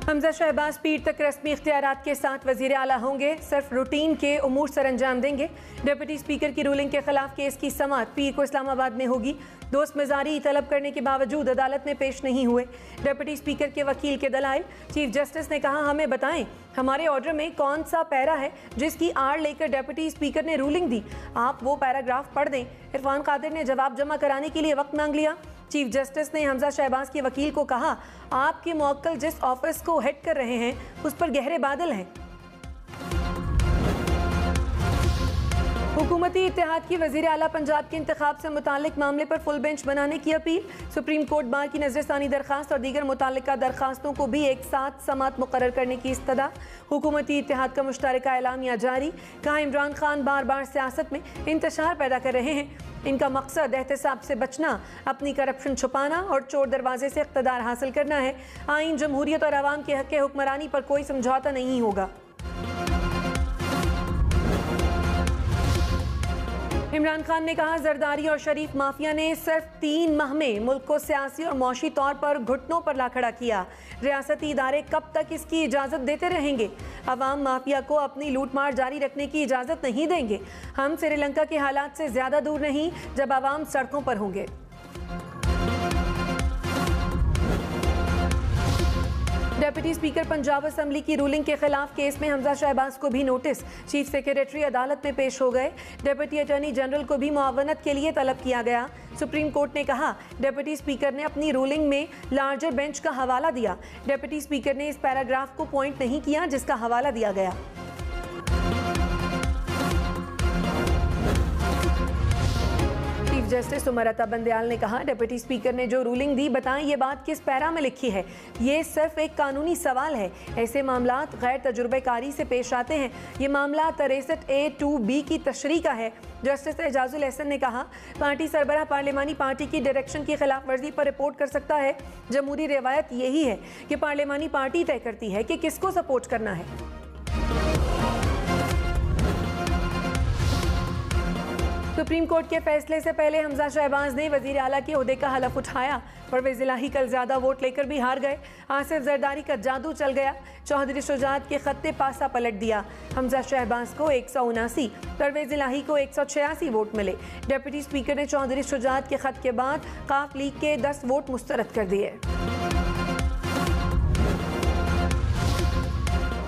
हमजा शहबाज पीर तक रस्मी इख्तियारात के साथ वज़ीर आला होंगे, सिर्फ रूटीन के उमूर सर अंजाम देंगे। डिप्टी स्पीकर की रूलिंग के खिलाफ केस की समाअत पीर को इस्लामाबाद में होगी। दोस्त मजारी तलब करने के बावजूद अदालत में पेश नहीं हुए। डिप्टी स्पीकर के वकील के दलाइल, चीफ जस्टिस ने कहा हमें बताएं हमारे ऑर्डर में कौन सा पैरा है जिसकी आड़ लेकर डिप्टी स्पीकर ने रूलिंग दी, आप वो पैराग्राफ पढ़ दें। इरफान कादिर ने जवाब जमा कराने के लिए वक्त मांग लिया। चीफ जस्टिस ने हमजा शहबाज के वकील को कहा आपके मुवक्किल जिस ऑफिस को हेड कर रहे हैं उस पर गहरे बादल हैं। हुकूमती इत्तेहाद की वज़ीर आला पंजाब के इंतखाब से मुतालिक मामले पर फुल बेंच बनाने की अपील। सुप्रीम कोर्ट बार की नजरसानी दरखास्त और दीगर मुतालिका दरखास्तों को भी एक साथ समाअत मुकर्रर करने की इस्तदा। हुकूमती इत्तेहाद का मुश्तरका एलानिया जारी। कहा इमरान खान बार बार सियासत में इंतशार पैदा कर रहे हैं। इनका मकसद एहतसाब से बचना, अपनी करप्शन छुपाना और चोर दरवाजे से इक़्तिदार हासिल करना है। आइन, जमहूरियत और आवाम के हक़ हुक्मरानी पर कोई समझौता नहीं होगा। इमरान खान ने कहा जरदारी और शरीफ माफिया ने सिर्फ 3 माह में मुल्क को सियासी और मौशी तौर पर घुटनों पर ला खड़ा किया। रियासती इदारे कब तक इसकी इजाज़त देते रहेंगे? अवाम माफिया को अपनी लूटमार जारी रखने की इजाज़त नहीं देंगे। हम श्रीलंका के हालात से ज़्यादा दूर नहीं जब अवाम सड़कों पर होंगे। डिप्टी स्पीकर पंजाब असम्बली की रूलिंग के खिलाफ केस में हमजा शहबाज को भी नोटिस। चीफ सेक्रेटरी अदालत में पेश हो गए। डिप्टी अटॉर्नी जनरल को भी मुआवनत के लिए तलब किया गया। सुप्रीम कोर्ट ने कहा डिप्टी स्पीकर ने अपनी रूलिंग में लार्जर बेंच का हवाला दिया। डिप्टी स्पीकर ने इस पैराग्राफ को पॉइंट नहीं किया जिसका हवाला दिया गया। चीफ जस्टिस उमर अता बंदयाल ने कहा डिप्टी स्पीकर ने जो रूलिंग दी, बताएं ये बात किस पैरा में लिखी है? ये सिर्फ एक कानूनी सवाल है। ऐसे मामलात गैर तजुर्बेकारी से पेश आते हैं। ये मामला 63A-2B की तशरीह का है। जस्टिस एजाजुल एहसन ने कहा पार्टी सरबराह पार्लिमानी पार्टी की डायरेक्शन की खिलाफ वर्जी पर रिपोर्ट कर सकता है। जमहूरी रिवायत यही है कि पार्लिमानी पार्टी तय करती है कि किसको सपोर्ट करना है। सुप्रीम कोर्ट के फैसले से पहले हमजा शहबाज ने वजीर आला के ओहदे का हलफ उठाया। परवेज़ इलाही कल ज़्यादा वोट लेकर भी हार गए। आसिफ जरदारी का जादू चल गया। चौधरी शुजात के खत्ते पासा पलट दिया। हमजा शहबाज को 179, परवेज़ इलाही को 186 वोट मिले। डिप्टी स्पीकर ने चौधरी शुजात के खत के बाद काफ लीग के 10 वोट मुस्तरद कर दिए।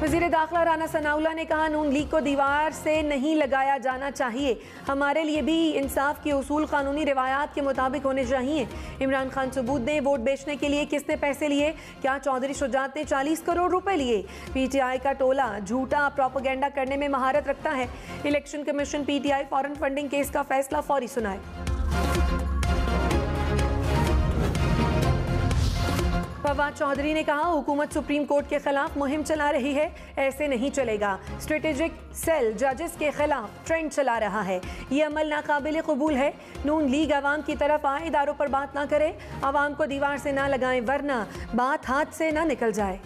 वज़ीर दाखिला राना सनाउल्लाह ने कहा नून लीग को दीवार से नहीं लगाया जाना चाहिए। हमारे लिए भी इंसाफ के उसूल कानूनी रिवायात के मुताबिक होने चाहिए। इमरान खान सबूत दें वोट बेचने के लिए किसने पैसे लिए? क्या चौधरी शुजात ने 40 करोड़ रुपए लिए? PTI का टोला झूठा प्रोपेगेंडा करने में महारत रखता है। Election commission PTI foreign funding case का फैसला फौरी सुनाए। फवाद चौधरी ने कहा हुकूमत सुप्रीम कोर्ट के खिलाफ मुहिम चला रही है, ऐसे नहीं चलेगा। स्ट्रेटेजिक सेल जजेस के खिलाफ ट्रेंड चला रहा है, ये अमल नाकाबिल कबूल है। नून लीग आवाम की तरफ आए, इदारों पर बात ना करे, आवाम को दीवार से ना लगाएं वरना बात हाथ से ना निकल जाए।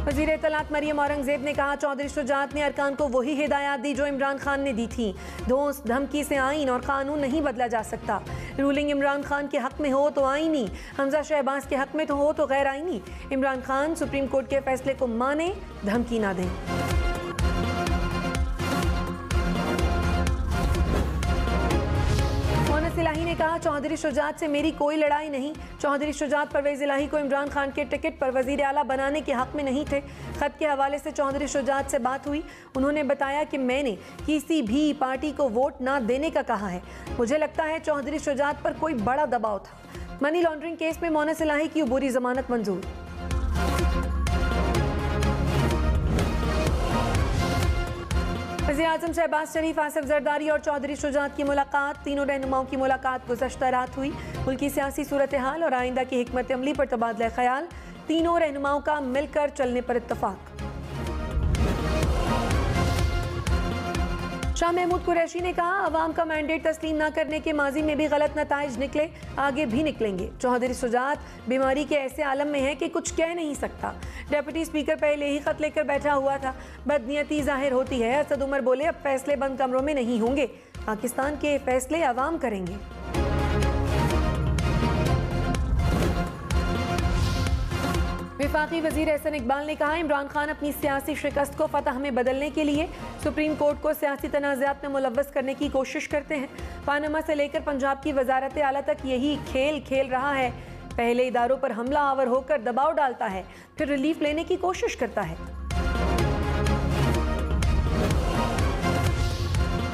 वज़ीर इत्तलात मरियम औरंगज़ेब ने कहा चौधरी शुजात ने अरकान को वही हिदायत दी जो इमरान खान ने दी थी। धौंस धमकी से आइन और कानून नहीं बदला जा सकता। रूलिंग इमरान खान के हक में हो तो आईनी, हमजा शहबाज के हक में तो हो तो गैर आईनी। इमरान खान सुप्रीम कोर्ट के फैसले को माने, धमकी ना दें। इलाही ने कहा चौधरी शुजात से मेरी कोई लड़ाई नहीं। चौधरी शुजात परवेज़ इलाही को इमरान खान के टिकट पर वज़ीर आला बनाने के हक में नहीं थे। खत के हवाले से चौधरी शुजात से बात हुई। उन्होंने बताया कि मैंने किसी भी पार्टी को वोट ना देने का कहा है। मुझे लगता है चौधरी शुजात पर कोई बड़ा दबाव था। मनी लॉन्ड्रिंग केस में मोनस इलाही की अबूरी जमानत मंजूर। वज़ीर-ए-आज़म शहबाज शरीफ, आसिफ जरदारी और चौधरी शुजात की मुलाकात। तीनों रहनुमाओं की मुलाकात गुज़श्ता रात हुई। मुल्की सियासी सूरत हाल और आइंदा की हिकमत अमली पर तबादला ख्याल। तीनों रहनुमाओं का मिलकर चलने पर इत्तफाक। शाह महमूद कुरैशी ने कहा, अवाम का मैंडेट तस्लीम न करने के माजी में भी गलत नताइज निकले, आगे भी निकलेंगे। चौधरी शुजात बीमारी के ऐसे आलम में है कि कुछ कह नहीं सकता। डेप्यूटी स्पीकर पहले ही खत लेकर बैठा हुआ था, बदनीयती जाहिर होती है। असद उमर बोले, अब फैसले बंद कमरों में नहीं होंगे, पाकिस्तान के फैसले अवाम करेंगे। वफाकी वजीर एहसन इकबाल ने कहा, इमरान खान अपनी सियासी शिकस्त को फतह में बदलने के लिए सुप्रीम कोर्ट को सियासी तनाज़ात में मुलव्वस करने की कोशिश करते हैं। पानामा से लेकर पंजाब की वजारत आला तक यही खेल खेल रहा है। पहले इदारों पर हमला आवर होकर दबाव डालता है, फिर रिलीफ लेने की कोशिश करता है।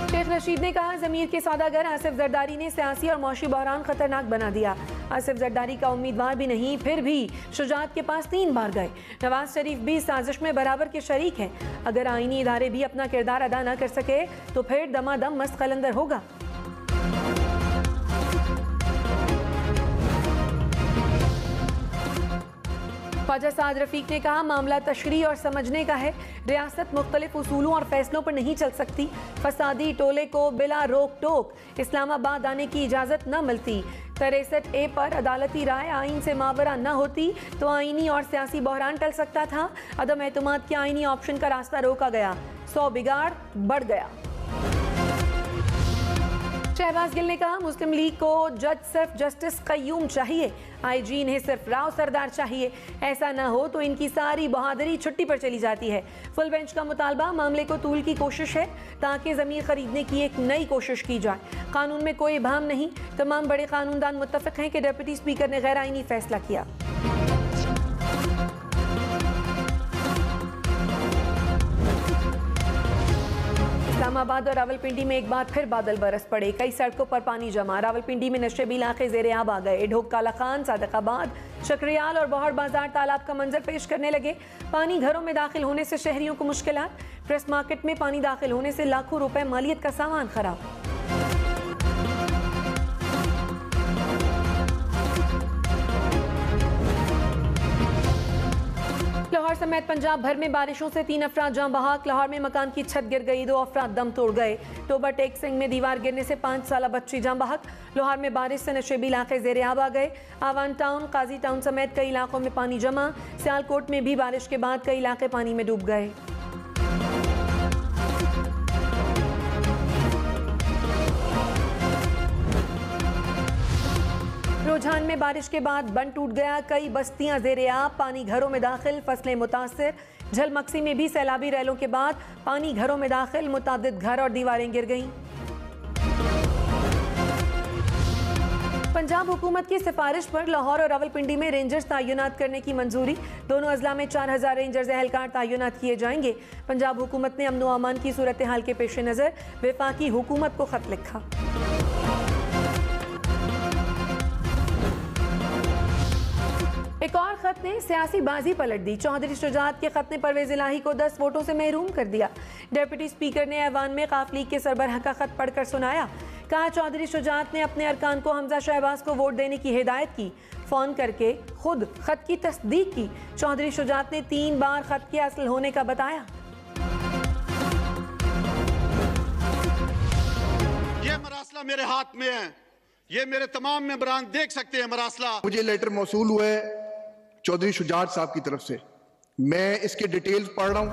शेख रशीद ने कहा, ज़मीर के सौदागर आसिफ जरदारी ने सियासी और मौशी बहरान खतरनाक बना दिया। आसिफ जरदारी का उम्मीदवार भी नहीं, फिर भी शुजात के पास 3 बार गए। नवाज शरीफ भी साजिश में बराबर के शरीक हैं। अगर आईनी इदारे भी अपना किरदार अदा न कर सके तो फिर दमादम मस्त कलंदर होगा। ख्वाजा साद रफीक ने कहा, मामला तशरीह और समझने का है। रियासत मुख्तलिफ उसूलों और फैसलों पर नहीं चल सकती। फसादी टोले को बिला रोक टोक इस्लामाबाद आने की इजाज़त न मिलती। 63A पर अदालती राय आइन से मावरा न होती तो आइनी और सियासी बहरान टल सकता था। अदम एतमाद के आइनी ऑप्शन का रास्ता रोका गया, 100 बिगाड़ बढ़ गया। शहबाज गिल ने कहा, मुस्लिम लीग को जज सिर्फ जस्टिस कय्यूम चाहिए, IG इन्हें सिर्फ राव सरदार चाहिए। ऐसा ना हो तो इनकी सारी बहादुरी छुट्टी पर चली जाती है। फुल बेंच का मुतालबा, मामले को तूल की कोशिश है ताकि ज़मीन खरीदने की एक नई कोशिश की जाए। कानून में कोई इबाहम नहीं। तमाम बड़े कानूनदान मुत्तफिक हैं कि डिप्टी स्पीकर ने गैर आइनी फैसला किया। इस्लामाबाद और रावलपिंडी में एक बार फिर बादल बरस पड़े। कई सड़कों पर पानी जमा। रावलपिंडी में नशेबी इलाके ज़ेरे आब आ गए। ढोक, कालाखान, सादिकाबाद, चक्रियाल और बहड़ बाजार तालाब का मंजर पेश करने लगे। पानी घरों में दाखिल होने से शहरियों को मुश्किलात। प्रेस मार्केट में पानी दाखिल होने से लाखों रुपए मालियत का सामान खराब। लाहौर समेत पंजाब भर में बारिशों से 3 अफराद जान बहक। लाहौर में मकान की छत गिर गई, 2 अफराद दम तोड़ गए। टोबा टेक सिंह में दीवार गिरने से 5 साला बच्ची जान बहक। लाहौर में बारिश से नशेबी इलाके ज़ेरे आब आ गए। आवान टाउन, काजी टाउन समेत कई इलाकों में पानी जमा। सियालकोट में भी बारिश के बाद कई इलाके पानी में डूब गए। रुझान में बारिश के बाद बंद टूट गया। कई बस्तियां ज़ेरे आब, पानी घरों में दाखिल, फसलें मुतासिर। झलमक्सी में भी सैलाबी रैलों के बाद पानी घरों में दाखिल, मुतादिद घर और दीवारें गिर गईं। पंजाब हुकूमत की सिफारिश पर लाहौर और रावलपिंडी में रेंजर्स तैनात करने की मंजूरी। दोनों अजला में 4000 रेंजर्स एहलकार तैनात किए जाएंगे। पंजाब हुकूमत ने अमन व अमान की सूरत हाल के पेश नज़र वफाकी हुकूमत को खत लिखा। एक और खत ने सियासी बाजी पलट दी। चौधरी शुजात के खत ने परवेज इलाही को 10 वोटों से महरूम कर दिया। डिप्टी स्पीकर ने ऐवान में काफ लीग के सरबराह का खत पढ़कर सुनाया। कहा, चौधरी शुजात ने अपने अरकान को हमजा शहबाज को वोट देने की हिदायत की। फोन करके खुद खत की तस्दीक की। चौधरी शुजात ने 3 बार खत के असल होने का बताया। ये मरासला मेरे हाथ में है, ये मेरे तमाम मेंबरान देख सकते हैं मरासला। मुझे लेटर मौसूल हुआ है चौधरी शुजात साहब की तरफ से, मैं इसके डिटेल्स पढ़ रहा हूँ।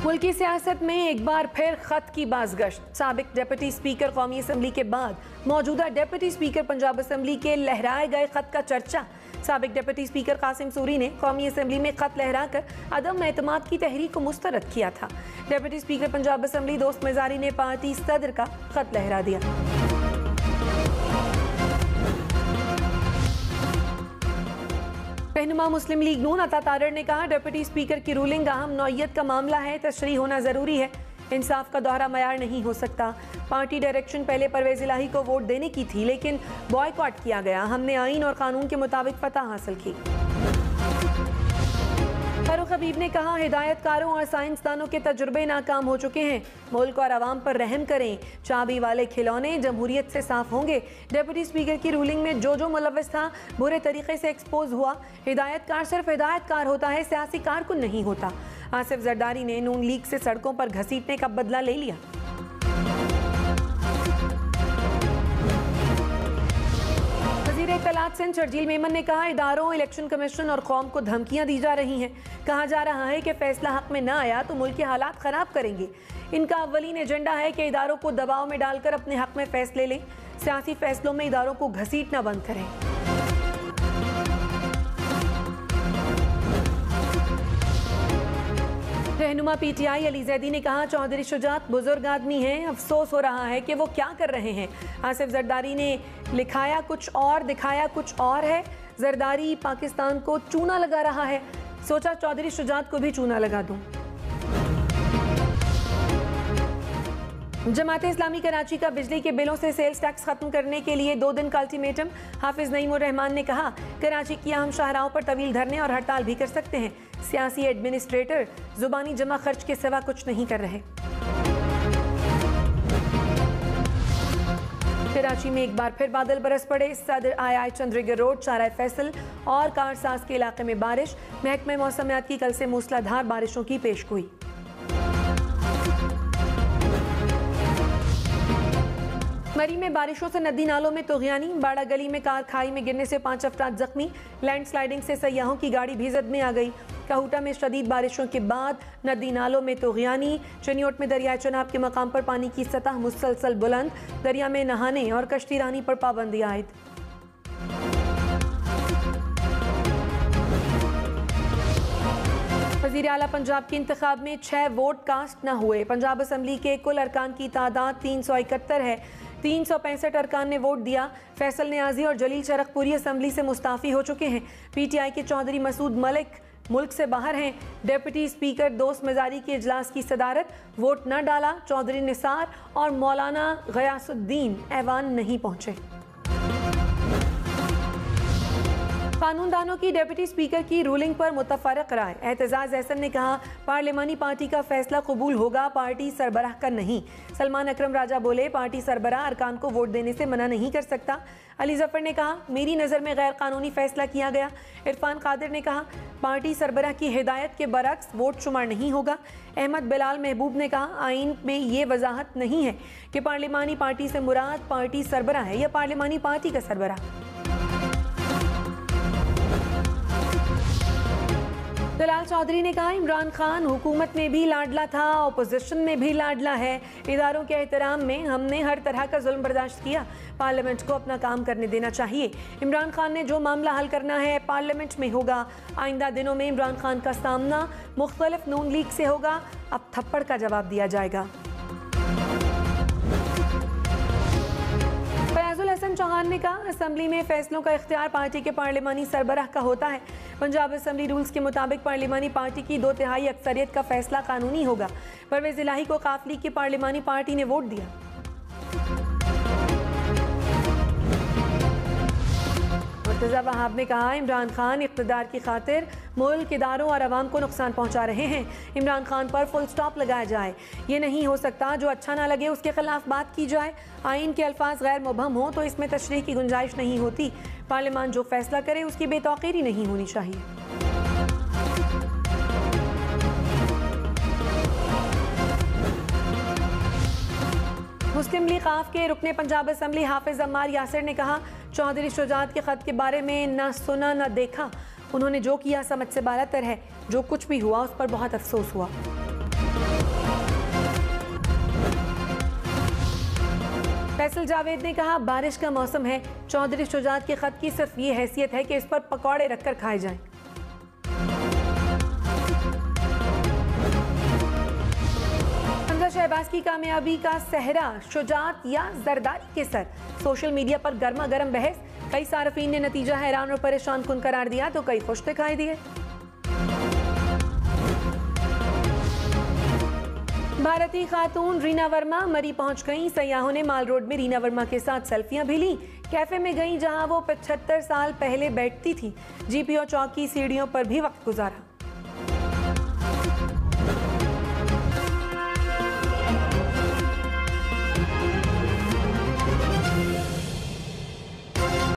मुल्की सियासत में एक बार फिर खत की बाज़गश्त। साबिक डिप्टी स्पीकर कौमी असम्बली के बाद मौजूदा डिप्टी स्पीकर पंजाब असम्बली के लहराए गए खत का चर्चा। साबिक डिप्टी स्पीकर कासिम सूरी ने कौमी असम्बली में खत लहराकर अदम एतमाद की तहरीक को मुस्तरद किया था। डिप्टी स्पीकर पंजाब असम्बली दोस्त मजारी ने पार्टी सदर का खत लहरा दिया। रहनुमा मुस्लिम लीग नून अता तारड़ ने कहा, डिप्टी स्पीकर की रूलिंग अहम नौइयत का मामला है, तशरीह होना जरूरी है। इंसाफ का दोहरा मयार नहीं हो सकता। पार्टी डायरेक्शन पहले परवेज इलाही को वोट देने की थी, लेकिन बॉयकॉट किया गया। हमने आइन और कानून के मुताबिक फतह हासिल की। फारूक हबीब ने कहा, हिदायतकारों और साइंसदानों के तजुर्बे नाकाम हो चुके हैं। मुल्क और आवाम पर रहम करें। चाबी वाले खिलौने जमहूरियत से साफ होंगे। डिप्टी स्पीकर की रूलिंग में जो मुलव्वस था बुरे तरीके से एक्सपोज हुआ। हिदायतकार सिर्फ हिदायतकार होता है, सियासी कारकुन नहीं होता। आसिफ जरदारी ने नून लीग से सड़कों पर घसीटने का बदला ले लिया। इत्तलात सिंध शर्जील मेमन ने कहा, इदारों, इलेक्शन कमीशन और कौम को धमकियां दी जा रही हैं। कहा जा रहा है कि फैसला हक में न आया तो मुल्क के हालात खराब करेंगे। इनका अव्वलीन एजेंडा है कि इदारों को दबाव में डालकर अपने हक में फैसले लें। सियासी फैसलों में इदारों को घसीटना बंद करें। रहनुमा पीटीआई अली जैदी ने कहा, चौधरी शुजात बुजुर्ग आदमी हैं, अफसोस हो रहा है कि वो क्या कर रहे हैं। आसिफ जरदारी ने लिखाया कुछ और, दिखाया कुछ और है। जरदारी पाकिस्तान को चूना लगा रहा है, सोचा चौधरी शुजात को भी चूना लगा दूं। जमात इस्लामी कराची का बिजली के बिलों से सेल्स टैक्स खत्म करने के लिए 2 दिन का अल्टीमेटम। हाफिज नईमुर रहमान ने कहा, कराची की अहम शाहराहों पर तवील धरने और हड़ताल भी कर सकते हैं। सियासी एडमिनिस्ट्रेटर जुबानी जमा खर्च के सिवा कुछ नहीं कर रहे। कराची में एक बार फिर बादल बरस पड़े। सदर आई चंद्रगिर रोड, चाराय फैसल और कारसाज के इलाके में बारिश। महकमे मौसमियात की कल से मूसलाधार बारिशों की पेशगोई। मरी में बारिशों से नदी नालों में तुगयानी। बाड़ा गली में कार खाई में गिरने से 5 अफराद जख्मी। लैंडस्लाइडिंग से सयाहों की गाड़ी भी जद में आ गई। कहूटा में शदीद बारिशों के बाद नदी नालों में तुगयानी। चनियोट में दरियाए चनाब के मकाम पर पानी की सतह मुसलसल बुलंद। दरिया में नहाने और कश्ती रानी पर पाबंदी आयद। वज़ीर आला पंजाब के इंतखाब में 6 वोट कास्ट न हुए। पंजाब असम्बली के कुल अरकान की तादाद 371 है। 365 अरकान ने वोट दिया। फैसल नियाजी और जलील शरक पूरी असम्बली से मुस्ताफ़ी हो चुके हैं। पीटीआई के चौधरी मसूद मलिक मुल्क से बाहर हैं। डिप्टी स्पीकर दोस्त मजारी के इजलास की सदारत। वोट न डाला। चौधरी निसार और मौलाना गयासुद्दीन ऐवान नहीं पहुंचे। कानूनदानों की डिप्टी स्पीकर की रूलिंग पर मुतफरक राय। एतजाज एहसन ने कहा, पार्लिमानी पार्टी का फैसला कबूल होगा, पार्टी सरबराह का नहीं। सलमान अकरम राजा बोले, पार्टी सरबराह अरकान को वोट देने से मना नहीं कर सकता। अली जफर ने कहा, मेरी नज़र में गैर कानूनी फैसला किया गया। इरफान कादिर ने कहा, पार्टी सरबराह की हिदायत के बरक्स वोट शुमार नहीं होगा। अहमद बिलाल महबूब ने कहा, आइन में ये वजाहत नहीं है कि पार्लिमानी पार्टी से मुराद पार्टी सरबराह है या पार्लिमानी पार्टी का सरबराह। दलाल चौधरी ने कहा, इमरान खान हुकूमत में भी लाडला था, अपोजिशन में भी लाडला है। इदारों के एहतराम में हमने हर तरह का जुल्म बर्दाश्त किया। पार्लियामेंट को अपना काम करने देना चाहिए। इमरान खान ने जो मामला हल करना है पार्लियामेंट में होगा। आइंदा दिनों में इमरान खान का सामना मुख्तलिफ नून लीग से होगा। अब थप्पड़ का जवाब दिया जाएगा। हसन चौहान ने कहा, असेंबली में फैसलों का इख्तियार पार्टी के पार्लिमानी सरबराह का होता है। पंजाब असेंबली रूल्स के मुताबिक पार्लिमानी पार्टी की 2/3 अक्सरियत का फैसला कानूनी होगा। परवेज इलाही को काफली की पार्लिमानी पार्टी ने वोट दिया। मुर्तज़ा वहाब ने कहा, इमरान खान इक़्तिदार की खातिर मुल्क, इदारों और अवाम को नुकसान पहुंचा रहे हैं। इमरान खान पर फुल स्टॉप लगाया जाए। ये नहीं हो सकता जो अच्छा ना लगे उसके खिलाफ बात की जाए। आइन के अल्फाज गैर मुबहम हो तो इसमें तशरीह की गुंजाइश नहीं होती। पार्लियामान जो फैसला करे उसकी बेतौकीरी नहीं होनी चाहिए। मुस्लिम लीग काफ के रुकने पंजाब असेंबली हाफिज अम्मार यासिर ने कहा, चौधरी शुजात के खत के बारे में न सुना न देखा। उन्होंने जो किया समझ से बालातर है। जो कुछ भी हुआ उस पर बहुत अफसोस हुआ। फैसल जावेद ने कहा, बारिश का मौसम है। चौधरी शुजात के खत की सिर्फ ये हैसियत है कि इस पर पकौड़े रखकर खाए जाएं। शहबाज की कामयाबी का सहरा शुजात या जरदारी के सर। सोशल मीडिया पर गर्मा गर्म बहस। कई सार्फिन ने नतीजा हैरान और परेशान कुन करार दिया तो कई खुश दिखाई दिए। भारतीय खातून रीना वर्मा मरी पहुंच गईं। सयाहों ने माल रोड में रीना वर्मा के साथ सेल्फियां भी ली। कैफे में गईं जहां वो 75 साल पहले बैठती थी। जीपीओ चौक की सीढ़ियों पर भी वक्त गुजारा।